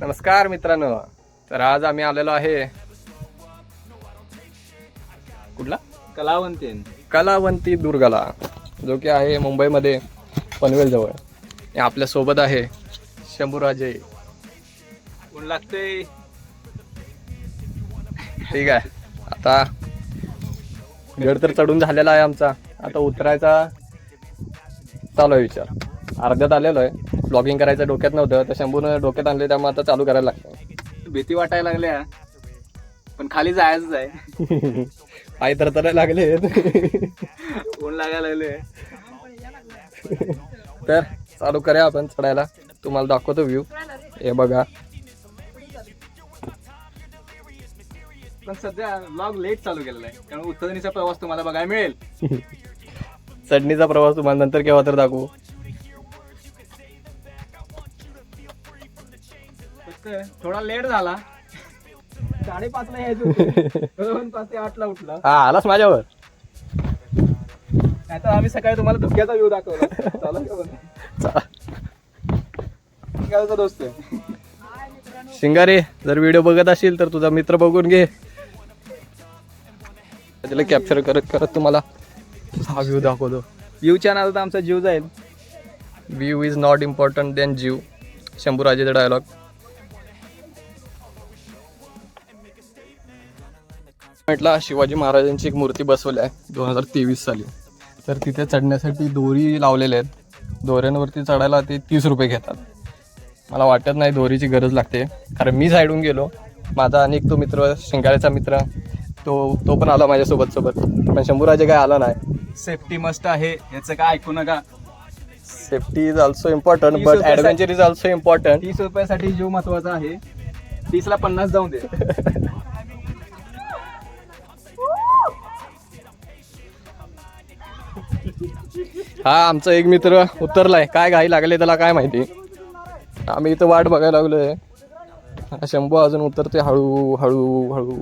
नमस्कार मित्रांनो. तर आज आम्ही आलेलो आहे कुठला कलावंती दुर्गाला, जो की आहे मुंबईमध्ये पनवेल जवळ. आपल्या सोबत आहे शंभूराजे. ऊन लागते. ठीक आहे, आता गड तर चढून झालेला आहे आमचा. आता उतरायचा चालू आहे विचार. अर्ध्यात आलेलो आहे. ब्लॉगिंग करायचं डोक्यात नव्हतं, तर शंभूनं डोक्यात आणले, त्यामुळे आता चालू करायला लागतं. भीती वाटायला लागल्या, पण खाली जायचंच आहे. पाय तर लागले. ऊन लागायला लागले. तर चालू करूया आपण चढायला. तुम्हाला दाखवतो व्ह्यू. हे बघा. पण सध्या व्लॉग लेट चालू केलेला आहे, त्यामुळे उतरणीचा प्रवास तुम्हाला बघायला मिळेल. चढणीचा प्रवास तुम्हाला नंतर केव्हा तर दाखवू. फक्त थोडा लेट झाला. 5:30 ला यायचं होतं. 5 ते 8 ला उठला. हा, आलास माझ्यावर. आता आम्ही सकाळी तुम्हाला धुक्याचा व्ह्यू दाखवला. चालेल का पण? काय दोस्त शिंगारे, जर व्हिडिओ बघत असशील तर तुझा मित्र बघून घे. त्याला कॅप्चर करत करत तुम्हाला हा व्ह्यू दाखवतो. व्ह्यूच्या नादात आमचा जीव जाईल. View is not important than जीव. शंभूराजेचा डायलॉग. म्हटला शिवाजी महाराजांची एक मूर्ती बसवली आहे 2023 साली. तर तिथे चढण्यासाठी दोरी लावलेल्या आहेत. दोऱ्यांवरती चढायला ते 30 रुपये घेतात. मला वाटत नाही दोरीची गरज लागते, कारण मी साईडून गेलो. माझा अनेक तो मित्र, शिंगाऱ्याचा मित्र, तो पण आला माझ्यासोबत. पण शंभूराजे काय आला नाही. सेफ्टी मस्ट आहे, याचं काय ऐकू नका. Safety is also important, but adventure is also important. 30 रुपयासाठी जीव महत्वाचा आहे. 30 ला 50 जाऊन दे. हा, आमचा एक मित्र उतरलाय. काय घाई लागले त्याला काय माहिती. आम्ही इथं वाट बघायला लागलोय. शंभू अजून उतरते हळू हळू हळू.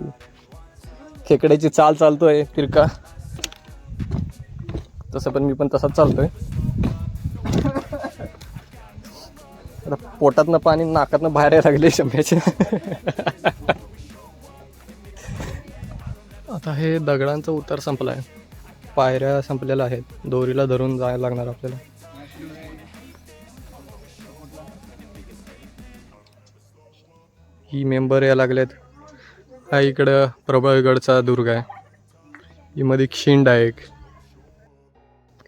खेकड्याची चाल चालतोय तिरका. तसं पण मी पण तसाच चालतोय. पोटातनं पाणी नाकातनं बाहेर यायला लागले शंभ्याचे. आता हे दगडांचा उतार संपलाय. पायऱ्या संपलेल्या आहेत. दोरीला धरून जायला लागणार आपल्याला. ही मेंबर यायला लागलेत. हा इकडं प्रबळगडचा दुर्ग आहे. ही मध्ये खिंड आहे एक.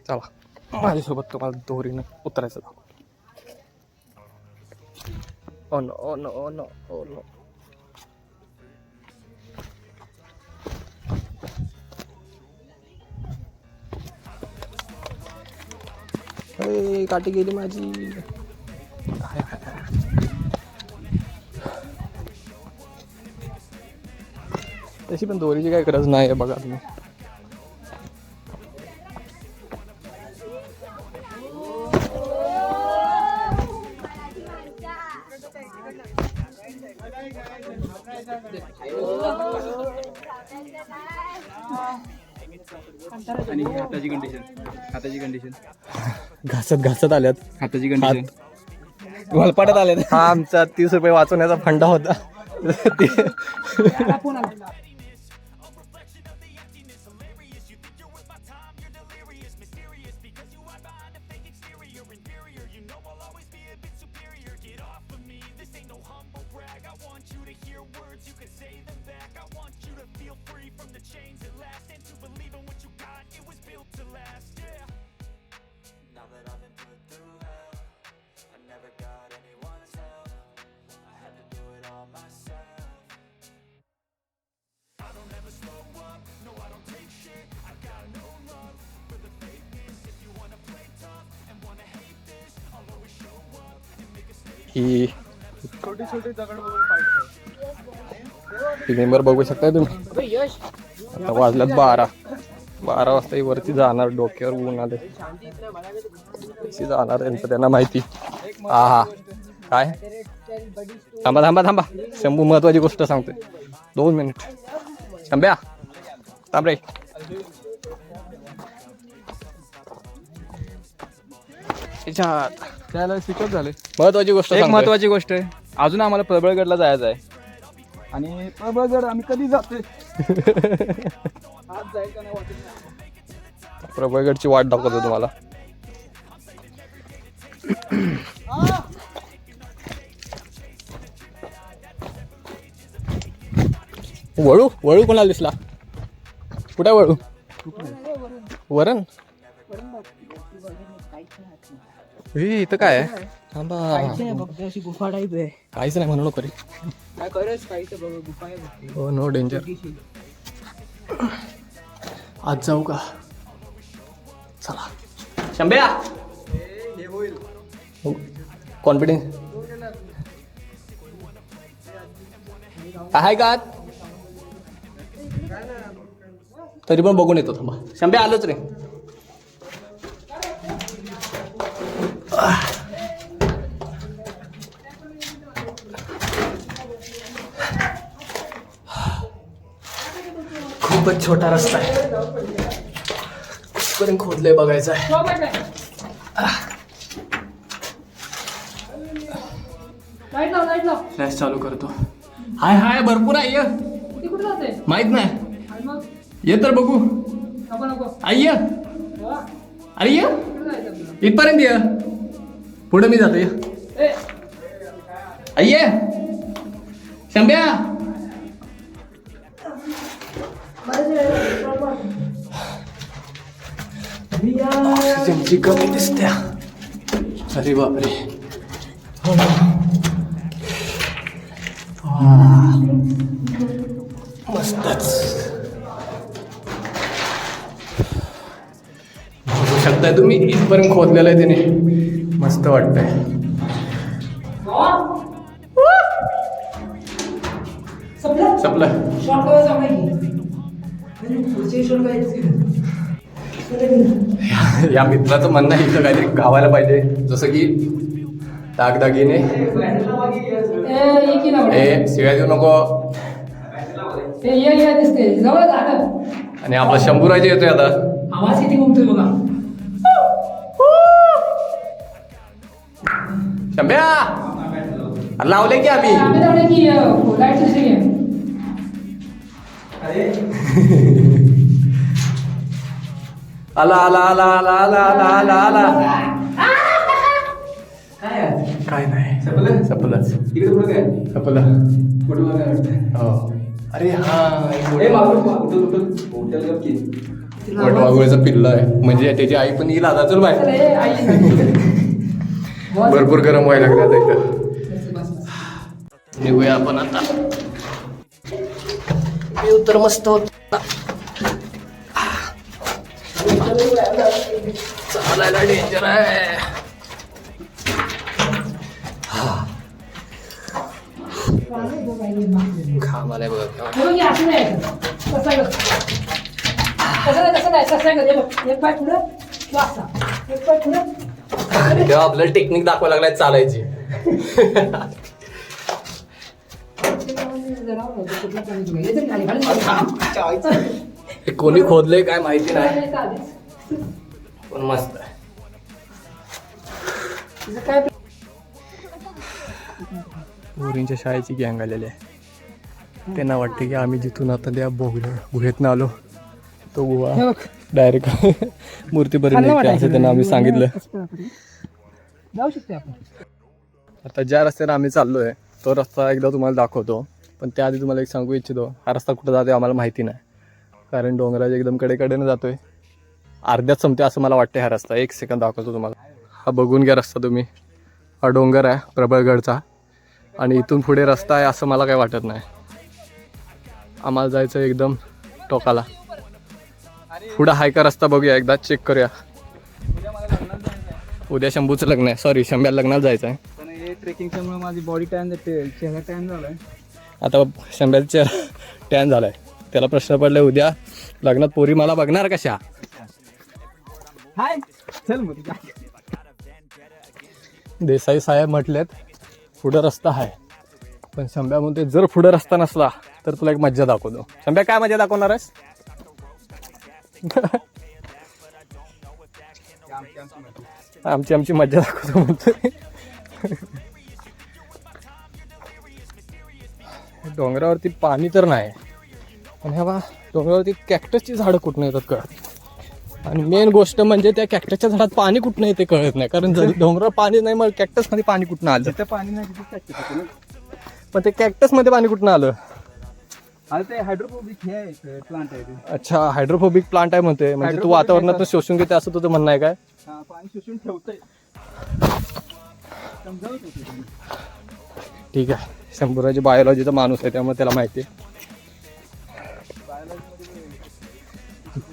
चला माझ्यासोबत तुम्हाला दोरीनं उतरायचं. Oh no oh no oh no oh no. काठी गेली माझी. तशी पण दोरीची काही गरज नाही आहे बघा तुम्ही. आणि हाताची कंडिशन घासत आल्यात. हाताची कंडिशन वलपाटात आले. हा आमचा 30 रुपये वाचवण्याचा फंडा होता. ही छोटी दगड बघून मेंबर बघू शकताय तुम्ही. आता वाजल्यात 12 वाजता वरती जाणार. डोक्यावर ऊन आले. कशी जाणार यांचं त्यांना माहिती. हा काय. थांबा. शंभू महत्वाची गोष्ट सांगतोय. 2 मिनिट. शंभ्या थांब रे. त्याला स्विच ऑफ झाले. महत्वाची गोष्ट महत्वाची गोष्ट आहे. अजून आम्हाला प्रबळगडला जायचं आहे आणि प्रबळगड आम्ही कधी जातोय आज जायचं नाही वाटत नाही. प्रबळगडची वाट दाखवतो तुम्हाला. वळू वळू कोणाला दिसला? कुठे वळू? वरण हे इथं काय आहे? थांबा, गुफा टाईप आहे. काहीच नाही म्हणू नको रे. काय करायचं काहीच बघ गुफा आहे. हो नो डेंजर. आज जाऊ का? चला. शंभ्या कॉन्फिडन्स आहे का? तरी पण बघून येतो. थांबा. शंभ्या आलोच रे. खूपच छोटा रस्ता आहे. कुठपर्यंत खोदलंय बघायचं आहे. फ्लॅश चालू करतो. हाय हाय भरपूर आहे. माहित नाही ये तर बघू. आई ये. अरे ये इथपर्यंत ये. पुढे मी जातो. ये आई ये. शंभ्या ऑक्सिजनची कमी दिसत्या. अरे बापरे. मस्तच. बघू शकताय तुम्ही इथपर्यंत खोदलेलं आहे तिने. मस्त वाटतंय. संपलं. या मित्राचं म्हणणं इथं काहीतरी गावायला पाहिजे, जसं की दागदागिने. ए शिवाय देऊ नको. आणि आपला शंभूराजे येतोय आता. आवाज किती घुमतोय बघा. शंभ्या लावले की आम्ही. आला आला आला आला आला आला आला आला. काय नाही. संपलं. हो. अरे हा वटवाघुळीचं पिल्लं आहे. म्हणजे त्याची आई पण येईल आता. चल बाय. भरपूर गरम व्हायला लागले आता इथं. निघूया आपण आता. व्ह्यू तर मस्त होता. चालायला डेंजर आहे. घाम आलाय बघा. तेव्हा आपल्याला टेक्निक दाखवा लागलाय चालायची. हे कोणी खोदलंय काय माहिती नाही, पण मस्त आहे. पोरींच्या शाळेची गँग आलेली आहे. त्यांना वाटते की आम्ही जिथून आता त्या गुहेतनं आलो तो गुहा डायरेक्ट मूर्तीपर्यंत येते असं त्यांना आम्ही सांगितलं. जाऊ शकते आपण. आता ज्या रस्त्याने आम्ही चाललोय तो रस्ता एकदा तुम्हाला दाखवतो, पण त्याआधी तुम्हाला एक सांगू इच्छितो, हा रस्ता कुठं जातोय आम्हाला माहिती नाही, कारण डोंगराच्या एकदम कडेकडेनं जातोय. अर्ध्यात संपते असं मला वाटतं हा रस्ता. एक सेकंद दाखवतो तुम्हाला. हा बघून घ्या रस्ता तुम्ही. हा डोंगर आहे प्रबळगडचा, आणि इथून पुढे रस्ता आहे असं मला काही वाटत नाही. आम्हाला जायचं एकदम टोकाला. पुढं हाय का रस्ता बघूया एकदा, चेक करूया. उद्या शंभूचं लग्न आहे, सॉरी शंभ्याला लग्नाला जायचं आहे. पण हे ट्रेकिंगच्यामुळे माझी बॉडी टॅन चेहरा टॅन झालाय. आता शंभ्याचा चेहरा टॅन झालाय. त्याला प्रश्न पडलाय उद्या लग्नात पोरी मला बघणार कशा. हाय चल मग. देसाई साहेब म्हटलेत पुढं रस्ता आहे, पण शंभ्या म्हणते जर पुढं रस्ता नसला तर तुला एक मज्जा दाखवतो. शंभ्या काय मज्जा दाखवणार आहेस? आमची मज्जा दाखवतो म्हणतोय. डोंगरावरती पाणी तर नाही, पण ह्या बा डोंगरावरती कॅक्टसची झाडं कुठनं येतात कळत. आणि मेन गोष्ट म्हणजे त्या कॅक्टसच्या झाडात पाणी कुठनं येते कळत नाही, कारण जर डोंगरावर पाणी नाही मग कॅक्टसमध्ये पाणी कुठनं आलं. तिथं पाणी नाही तिथे cactus होते ना. पण ते कॅक्टसमध्ये पाणी कुठनं आलं. आता ते हायड्रोपोबिक हे आहे प्लांट आहे ते. अच्छा, हायड्रोफोबिक प्लांट आहे म्हणते, म्हणजे तू वातावरणातून शोषून घेते असं तुझं म्हणणं आहे काय. हा, पाणी शोषून ठेवतंय. समजावत होते तुम्ही. ठीक आहे, शंभूराजी बायोलॉजीचा माणूस आहे त्यामुळे त्याला माहिती आहे.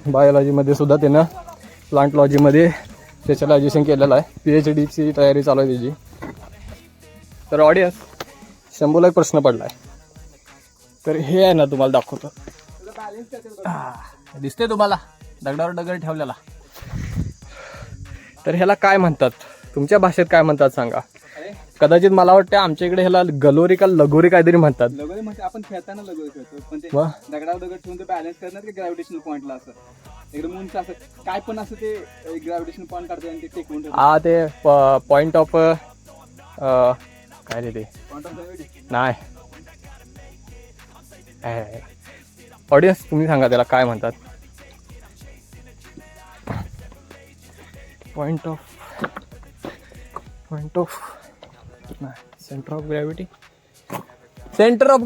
बायोलॉजीमध्ये सुद्धा त्यानं प्लांटलॉजीमध्ये स्पेशलायझेशन केलेलं आहे. PhDची तयारी चालू आहे त्याची. तर ऑडियन्स, शंभूला एक प्रश्न पडला आहे, तर हे आहे ना तुम्हाला दाखवतो. दिसते तुम्हाला दगडावर दगड ठेवलेला. तर ह्याला काय म्हणतात तुमच्या भाषेत, काय म्हणतात सांगा. कदाचित मला वाटतं आमच्या इकडे ह्याला गलोरी का लगोरी काहीतरी म्हणतात. लगोरी म्हणजे आपण खेळताना लगोरी खेळतो, पण ते वा. दगडावर दगड ठेवून ते बॅलन्स करणार की ग्रॅव्हिटेशनल पॉईंटला असं एकदम उंच असं काय पण असं ते ग्रॅव्हिटेशनल पॉईंट काढते आणि ते टेकवून ठेवतात. हा, ते पॉइंट ऑफ काय रे ते पॉईंट ऑफ ग्रॅव्हिटी. नाही. ऑडियन्स तुम्ही सांगा त्याला काय म्हणतात. पॉइंट ऑफ नाही, centre of gravity. Centre of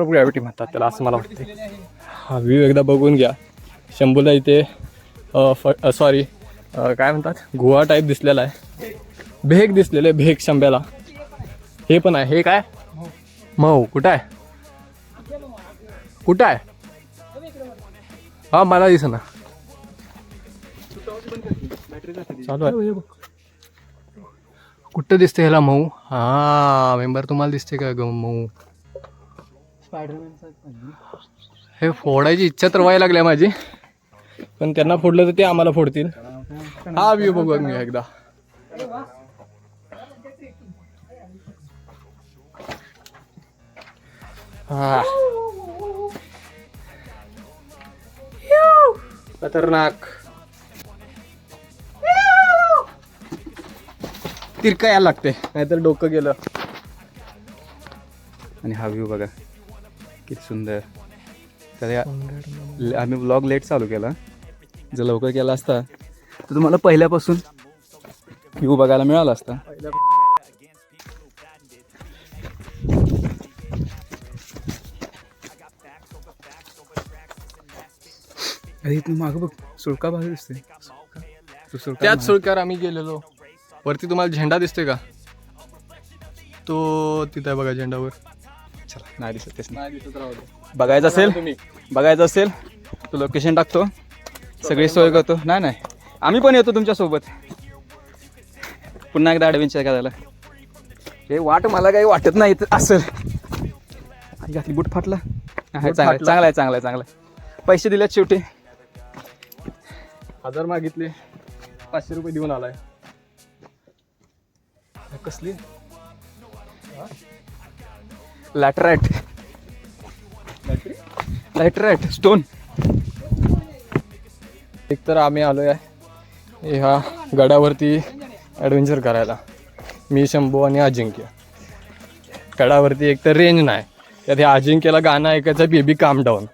gravity म्हणतात त्याला असं मला वाटते. हा व्ह्यू एकदा बघून घ्या. शंभूला इथे सॉरी काय म्हणतात, गुहा टाईप दिसलेला आहे. भेग दिसलेलं आहे, भेग शंभ्याला. हे पण आहे. हे काय मऊ कुठं आहे हा मला दिसेना. चालू आहे. कुठं दिसते ह्याला मऊ. हा मेंबर तुम्हाला दिसते का ग मऊ. हे फोडायची इच्छा तर व्हायला लागल्या माझी, पण त्यांना फोडलं तर ते आम्हाला फोडतील. हा व्ह्यू बघू मी एकदा. हा खतरनाक. तिरका यायला लागते नाहीतर डोकं गेलं. आणि हा व्ह्यू बघा किती सुंदर. तर आम्ही ब्लॉग लेट चालू केला, जर लवकर केला असता तर तुम्हाला पहिल्यापासून व्ह्यू बघायला मिळाला असता. अरे तू मागं बघ, सुळका भाग दिसते. त्याच सुळक्यावर आम्ही गेलेलो. वरती तुम्हाला झेंडा दिसते का, तो तिथे बघा झेंडावर. चला, नाही दिसत तेच नाही. बघायचं असेल तो लोकेशन टाकतो, सगळी सोय करतो. नाही आम्ही पण येतो तुमच्या सोबत. पुन्हा एकदा ॲडव्हेंचर करायला. हे वाट मला काही वाटत नाही असेल. घातली बूट फाटला. चांगला आहे. पैसे दिलेत शेवटी. 1000 मागितले, 500 रुपये देऊन आलाय. कसली लॅटराइट स्टोन. एक तर आम्ही आलोय ह्या गडावरती ॲडव्हेंचर करायला. मी, शंभू आणि अजिंक्य. गडावरती एक तर रेंज नाही, त्यात ह्या अजिंक्यला गाणं ऐकायचं बेबी काम डाऊन.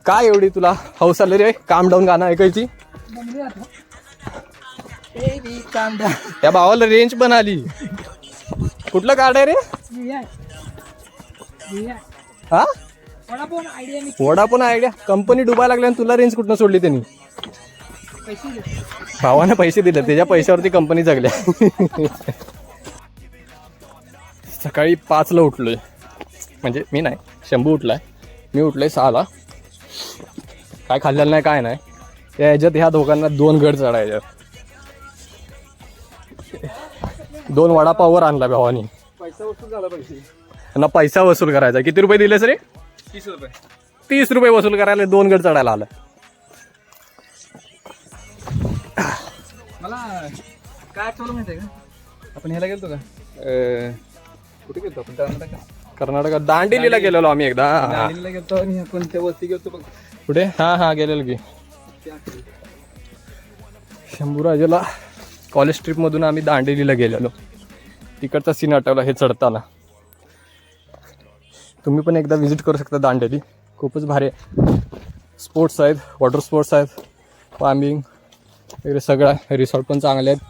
काय एवढी तुला हौस आली रे काम डाऊन गाणं ऐकायची. त्या भावाला रेंज पण आली. कुठलं कार्ड आहे रे. हा, वोडाफोन आयडिया. कंपनी डुबायला लागल्या आणि तुला रेंज कुठनं सोडली त्यांनी. भावानं पैसे दिले, त्याच्या पैशावरती कंपनी जगल्या. सकाळी 5ला उठलोय, म्हणजे मी नाही, शंभू उठलाय. मी उठलोय 6ला. काय खाल्लेलं नाही, काय नाही. त्या ह्याच्यात ह्या दोघांना 2 गड चढायच्या. 2 वडापाववर आणला भावानी. पैसा वसूल झाला. त्यांना पैसा वसूल करायचा. किती रुपये दिले रे. 30 रुपये. 30 रुपये वसूल करायला 2 गड चढायला आलं. मला काय आठवलं माहिती आहे का, आपण ह्याला गेलतो का, कुठे गेलतो आपण, कर्नाटकात दांडेलीला गेलेलो आम्ही एकदा. दांडेलीला गेलतो आणि आपण त्या वरती गेलतो बघ. कुठे. हा गेलेलो की शंभूराजाला कॉलेज ट्रिपमधून आम्ही दांडेलीला गेलेलो. तिकडचा सीन आठवला हे चढताना. तुम्ही पण एकदा व्हिजिट करू शकता दांडेली. खूपच भारी आहे. स्पोर्ट्स आहेत, वॉटर स्पोर्ट्स आहेत, फार्मिंग वगैरे सगळं आहे. रिसॉर्ट पण चांगले आहेत.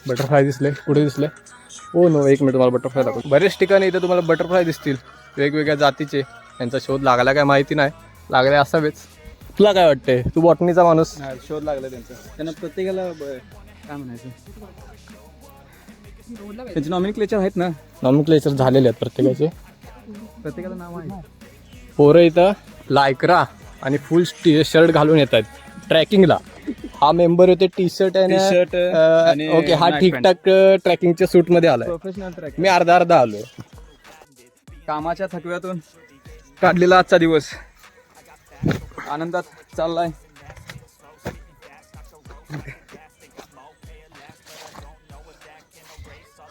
बटरफ्लाय दिसले, कुठे दिसले? हो नो, एक मिनिट मला बटरफ्लाय दाखव. बरेच ठिकाणी इथे तुम्हाला बटरफ्लाय दिसतील वेगवेगळ्या जातीचे. यांचा शोध लागला काय माहिती नाही, लागले असावेच. तुला काय वाटतंय? तू बॉटनीचा माणूस. शोध लागला त्यांना प्रत्येकाला काय म्हणायचं, त्यांचे नॉमिनिक्लेचर आहेत ना. नॉमिक्लेचर झालेले आहेत प्रत्येकाला नाव आहे. पोरं इथं लायक्रा आणि फुल शर्ट घालून येत आहेत ट्रॅकिंगला. हा मेंबर होते टी शर्ट आणि ओके, हा ठीकठाक ट्रॅकिंगच्या सूट मध्ये आलाय. Professional track. मी अर्धा आलोय. कामाच्या थकव्यातून काढलेला आजचा दिवस आनंदात चाललाय.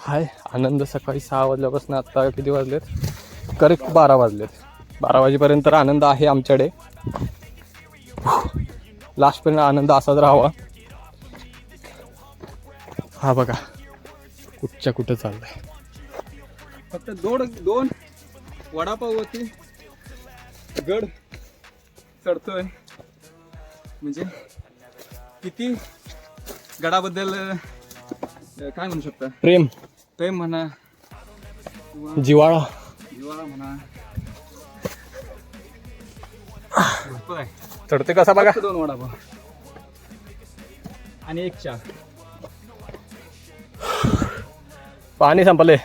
हाय आनंद. सकाळी 6 वाजल्यापासून आता किती वाजलेत? करेक्ट 12 वाजलेत. 12 वाजेपर्यंत आनंद आहे आमच्याकडे. लास्टपर्यंत आनंद असाच राहावा. हा बघा कुठच्या कुठं चाललाय. फक्त दोन वडापाववरती गड चढतोय म्हणजे किती गडाबद्दल काय म्हणू शकता? प्रेम म्हणा, जिवाळा म्हणा. चढते कसा बघा. 2 वडापाव आणि 1 चहा. पाणी संपले.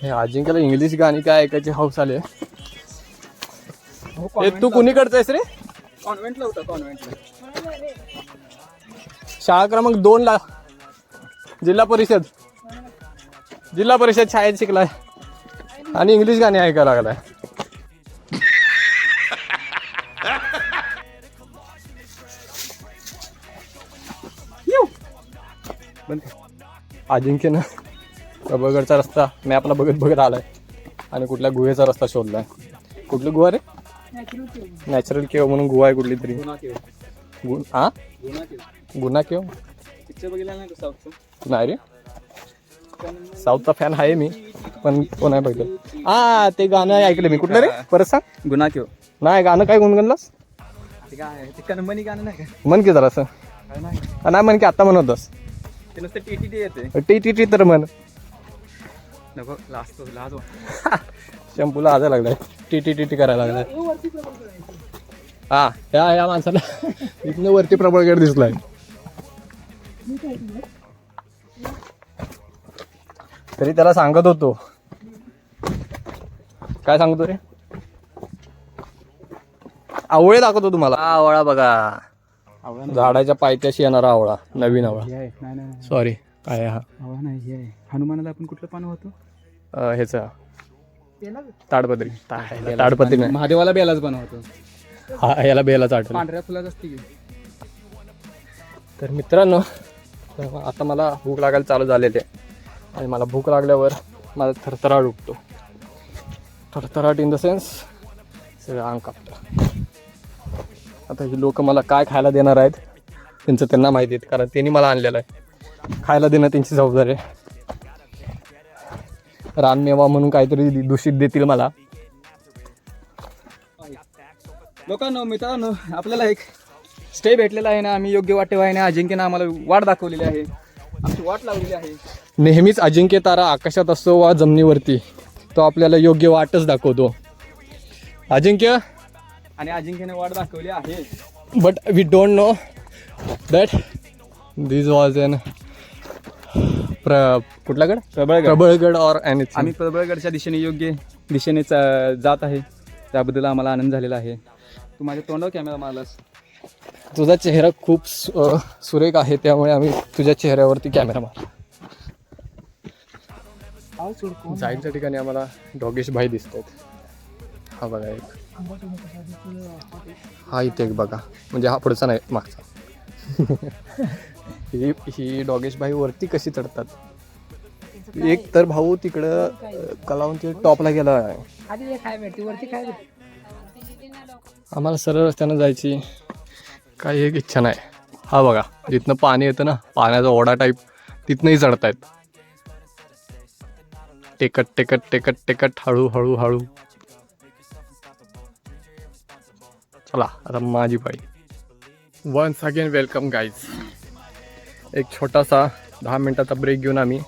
हे अजिंक्यला इंग्लिश गाणी काय ऐकायची हौस आले. तू कुणीकडचा आहेस रे? कॉन्व्हेंटला होता. कॉन्व्हेंटला शाळा क्रमांक 2 ला जिल्हा परिषद शाळेत शिकलाय आणि इंग्लिश गाणी ऐकायला लागलाय. अजिंक्यनं प्रबळगडचा रस्ता मॅपला बघत आलाय आणि कुठल्या गुहेचा रस्ता शोधलाय. कुठली गुहा रे? नॅचरल केव म्हणून गुहा आहे कुठली तरी. गुन्हा केव पिक्चर बघितला नाही का साऊथचा? नाही रे, साऊथचा फॅन आहे मी पण तो नाही बघितलं. ते गाणं ऐकलं मी. कुठलं रे? परत सांग. गुन्हा क्यों? नाही गाणं काय गुणगणलास? ते काय ते कणमणी गाणं नाही का? म्हण की जरासं. नाही म्हण की आता म्हणत होतास. ते नुसतं टी येते. टी तर म्हण. नको लाज शॅम्पूला आजा लागलाय. टी करायला लागलाय. हा या माणसाला इथनं वरती प्रबळगड दिसलाय. तरी त्याला सांगत होतो. काय सांगतो रे? आवळे दाखवतो तुम्हाला. आवळा बघा, झाडाच्या पायथ्याशी येणारा आवळा. नवीन आवळा. सॉरी काय हा आवळा नाही, हे आहे हनुमानाला आपण कुठलं पानं होतं? ह्याचा ताडपत्री. नाही, महादेवाला बेलाच पानं होतं. हा याला बेलाच आठवलं. पांढऱ्या फुलाच असते. तर मित्रांनो, आता मला भूक लागायला चालू झालेली आहे आणि मला भूक लागल्यावर माझा थरथराट उठतो. थरथराट इन द सेन्स सगळं अंग कापतं. आता ही लोक मला काय खायला देणार आहेत त्यांचं त्यांना माहिती आहे, कारण त्यांनी मला आणलेलं आहे. खायला देणं त्यांची जबाबदारी आहे. रानमेवा म्हणून काहीतरी दूषित देतील मला. लोकांनो, मित्रांनो, आपल्याला एक स्टे भेटलेला आहे ना. आम्ही योग्य वाटेव आहे ना. अजिंक्यनं आम्हाला वाट दाखवलेली आहे, आमची वाट लावलेली आहे. नेहमीच अजिंक्य तारा आकाशात असो वा जमिनीवरती, तो आपल्याला योग्य वाटच दाखवतो. अजिंक्य आणि अजिंक्यने वाट दाखवली आहे. But we don't know that this was an कुठला गड? प्रबळगड और एनिथिंग. आम्ही प्रबळगडच्या दिशेने योग्य दिशेने जात आहे. त्याबद्दल आम्हाला आनंद झालेला आहे. तू माझ्या तोंडावर कॅमेरा मारलास. तुझा चेहरा खूप सुरेख आहे, त्यामुळे आम्ही तुझ्या चेहऱ्यावरती कॅमेरा मारला. जायच्या ठिकाणी आम्हाला डॉगेश भाई दिसतात. हा बघा एक, हा इथे एक बघा, म्हणजे हा पुढचा नाही मागचा. ही डॉगेश भाई वरती कशी चढतात? एक तर भाऊ तिकडं कलावूनच्या टॉपला गेला आहे. आम्हाला सरळ रस्त्यानं जायची काही एक इच्छा नाही. हा बघा, जिथनं पाणी येतं ना, पाण्याचा ओढा टाईप, तिथनंही चढतायत. टेकट टेकट टेकट टेकट, हळू हळू हळू. चला आता माझी पाळी. Once again welcome guys. एक छोटासा 10 मिनिटाचा ब्रेक घेऊन आम्ही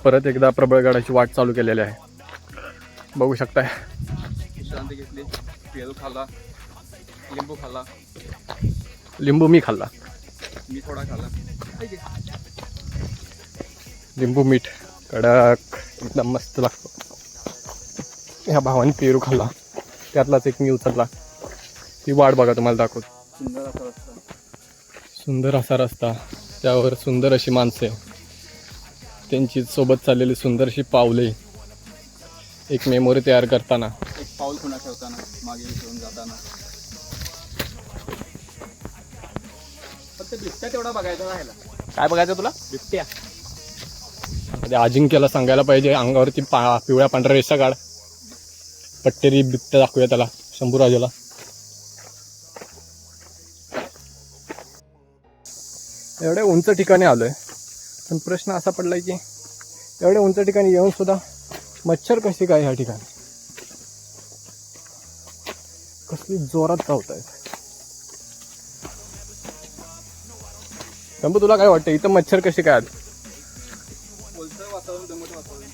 परत एकदा प्रबळगडाची वाट चालू केलेली आहे. बघू शकताय. विश्रांती घेतली, पेरू खाल्ला, लिंबू खाल्ला, लिंबू मी खाल्ला, मी थोडा खाल्ला. लिंबू मीठ कडक एकदम मस्त लागतो. ह्या भावाने पेरू खाल्ला, त्यातलाच एक मी उचलला. ती वाट बघा तुम्हाला दाखवतो. सुंदर असा रस्ता, सुंदर असा रस्ता, त्यावर सुंदर अशी माणसे, त्यांची सोबत चाललेली सुंदर अशी पावले, एक मेमोरी तयार करताना. एक पाऊल खुणा ठेवताना, मागे घेऊन जाताना. फक्त बिबट्या तेवढा बघायचा राहिला. काय बघायचं तुला? बिबट्या. म्हणजे अजिंक्यला सांगायला पाहिजे, अंगावरती पिवळ्या पांढऱ्या रेषा काढ, पट्टेरी बिबट्या दाखवूया त्याला, शंभूराजाला. एवढ्या उंच ठिकाणी आलोय, पण प्रश्न असा पडलाय की एवढ्या उंच ठिकाणी येऊन सुद्धा मच्छर कशी काय ह्या ठिकाणी कसली जोरात चावत आहेत. शंभू तुला काय वाटतं, इथं मच्छर कशी काय आले? बोलतं वातावरण, दमट वातावरण.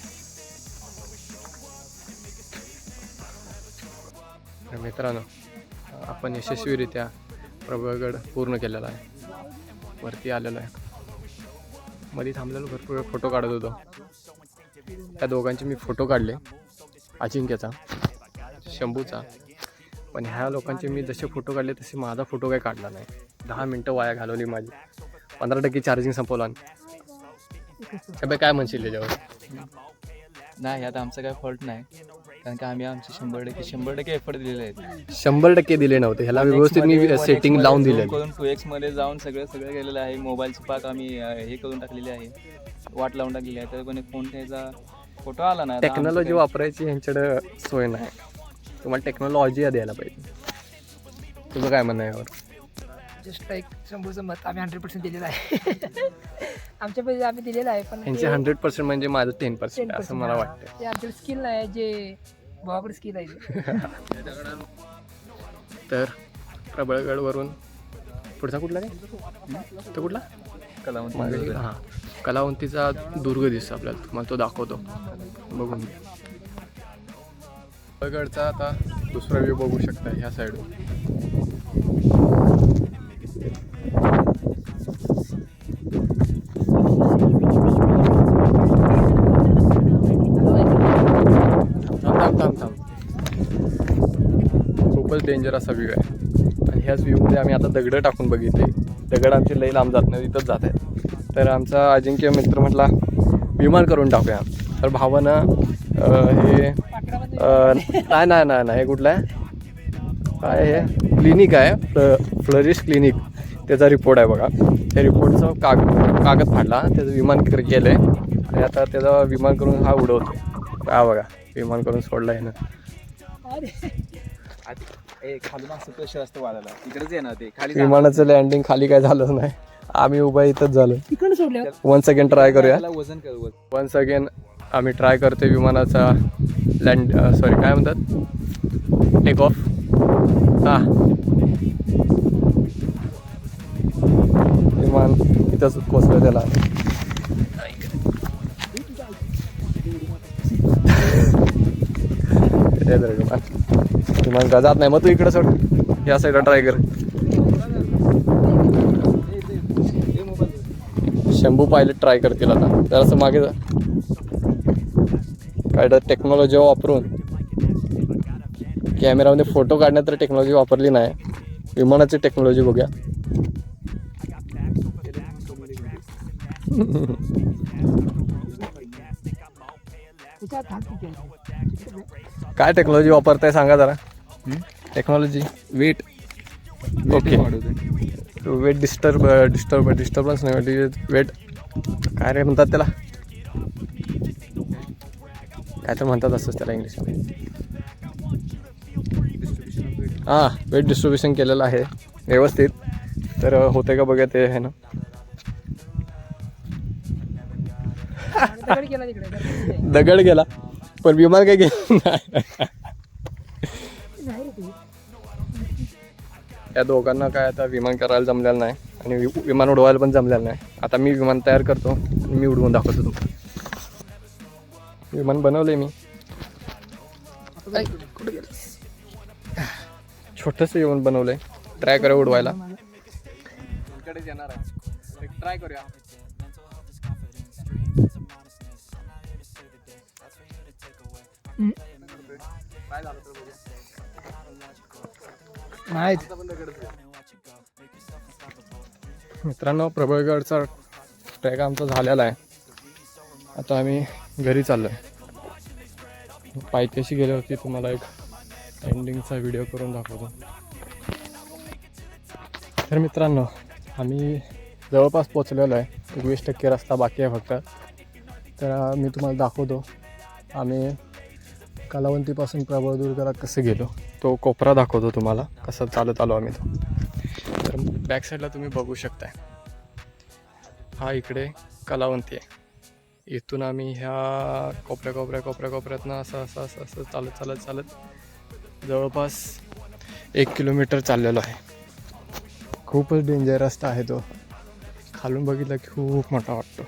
मित्रांनो, आपण यशस्वीरित्या प्रबळगड पूर्ण केलेला आहे. वरती आलेलो आहे. मध्ये थांबलेलो, भरपूर वेळ फोटो काढत होतो. त्या दोघांचे मी फोटो काढले, अजिंक्यचा, शंभूचा. पण ह्या लोकांचे मी जसे फोटो काढले तसे माझा फोटो काही काढला नाही. 10 मिनटं वाया घालवली माझी. 15% चार्जिंग संपवला. सगळं काय म्हणशील त्याच्यावर? नाही, आता आमचं काय फॉल्ट नाही, कारण की आम्ही आमचे 100% एफर्ट दिलेले आहेत. 100% दिले नव्हते ह्याला, व्यवस्थित मी सेटिंग लावून दिले. करून 2x मध्ये जाऊन सगळं केलेलं आहे. मोबाईलची पाक आम्ही हे करून टाकलेली आहे, वाट लावून टाकलेली आहे. तर कोणी फोन घ्यायचा, फोटो आला ना. टेक्नॉलॉजी वापरायची ह्यांच्याकडे सोय नाही. तुम्हाला टेक्नॉलॉजी द्यायला पाहिजे. तुझं काय म्हणणं आहे यावर? जस्ट लाईक शंभूचं मत आम्ही 100% दिलेलं आहे. आमच्या पैसे आम्ही दिलेलं आहे, पण यांचे 100% म्हणजे माझं 10% असं मला वाटतं. ते आमच्याकडे स्किल नाही, जे भावाकडे स्किल आहे. तर प्रबळगडवरून पुढचा कुठला काय तो कुठला कलावंत. हां, कलावंतीचा दुर्ग दिसतो आपल्याला, तुम्हाला तो दाखवतो बघून. प्रबळगडचा आता दुसरा व्ह्यू बघू शकता ह्या साईडवर. थांब. खूपच डेंजर असा व्ह्यू आहे. आणि ह्याच व्ह्यूमध्ये आम्ही आता दगडं टाकून बघितले. दगड आमचे लई लांब जात नाही, इथंच जात आहेत. तर आमचा अजिंक्य मित्र म्हटला विमान करून टाकूया. तर भावानं हे नाही हे कुठलं आहे, काय हे क्लिनिक आहे, फ्लरिश क्लिनिक, त्याचा रिपोर्ट आहे बघा. त्या रिपोर्टचं कागद फाडला, त्याचं विमान केलं आहे. आणि आता त्याचं विमान करून हा उडवतो. काय बघा, विमान करून सोडलं आहे ना. खालून असं प्रेशर असतं वाढायला, इकडेच येणार ते खाली. विमानाचं लँडिंग खाली काय झालंच नाही, आम्ही उभा इथंच झालो. तिकडे सोडले. वन्स अगेन ट्राय करूया. वजन कर. वन्स अगेन आम्ही ट्राय करतोय विमानाचा काय म्हणतात, टेक ऑफ. हां, विमान इथंच कोसलं त्याला. विमान का जात नाही, मग तू इकडे सोड, या साईडला ट्राय कर. शंभू पायलट ट्राय करतील आता. जरासं मागे जा. काय टेक्नॉलॉजी वापरून कॅमेरामध्ये फोटो काढण्यात तर टेक्नॉलॉजी वापरली नाही, विमानाची टेक्नॉलॉजी बघूया. काय टेक्नॉलॉजी वापरताय सांगा जरा. Technology wait. Okay, wait disturbance नाही, वेट काय रे म्हणतात त्याला, काय तर म्हणतात असंच त्याला इंग्लिशमध्ये. हां, वेट डिस्ट्रीब्युशन केलेलं आहे व्यवस्थित. तर होते का बघा ते आहे ना. दगड गेला तिकडे दगड दगड गेला पण विमान काय गेलं नाही. नाही रे ते. या दोघांना काय आता विमान करायला जमलेलं नाही आणि विमान उडवायला पण जमलेलं नाही. आता मी विमान तयार करतो आणि मी उडवून दाखवतो तुम्हाला. विमान बनवलंय मी. कुठे गेलं? छोटंसं विमान बनवलंय. ट्राय करा उडवायला. येणार आहे ट्राय करूया. नाहीत. मित्रांनो प्रबळगडचा ट्रॅक आमचा झालेला आहे. आता आम्ही घरी चाललोय. पायथ्याशी गेल्यावरती तुम्हाला एक एंडिंगचा व्हिडिओ करून दाखवतो. तर मित्रांनो आम्ही जवळपास पोचलेलो आहे. 20% रस्ता बाकी आहे फक्त. तर मी तुम्हाला दाखवतो आम्ही कलावंतीपासून प्रबळदुर्गला कसं गेलो. तो कोपरा दाखवतो तुम्हाला कसं चालत आलो आम्ही तो. तर बॅक साईडला तुम्ही बघू शकताय. हा इकडे कलावंती आहे. इथून आम्ही ह्या कोपऱ्यातनं असं चालत जवळपास 1 किलोमीटर चाललेलो आहे. खूपच डेंजर रस्ता आहे तो. खालून बघितला की खूप मोठा वाटतो.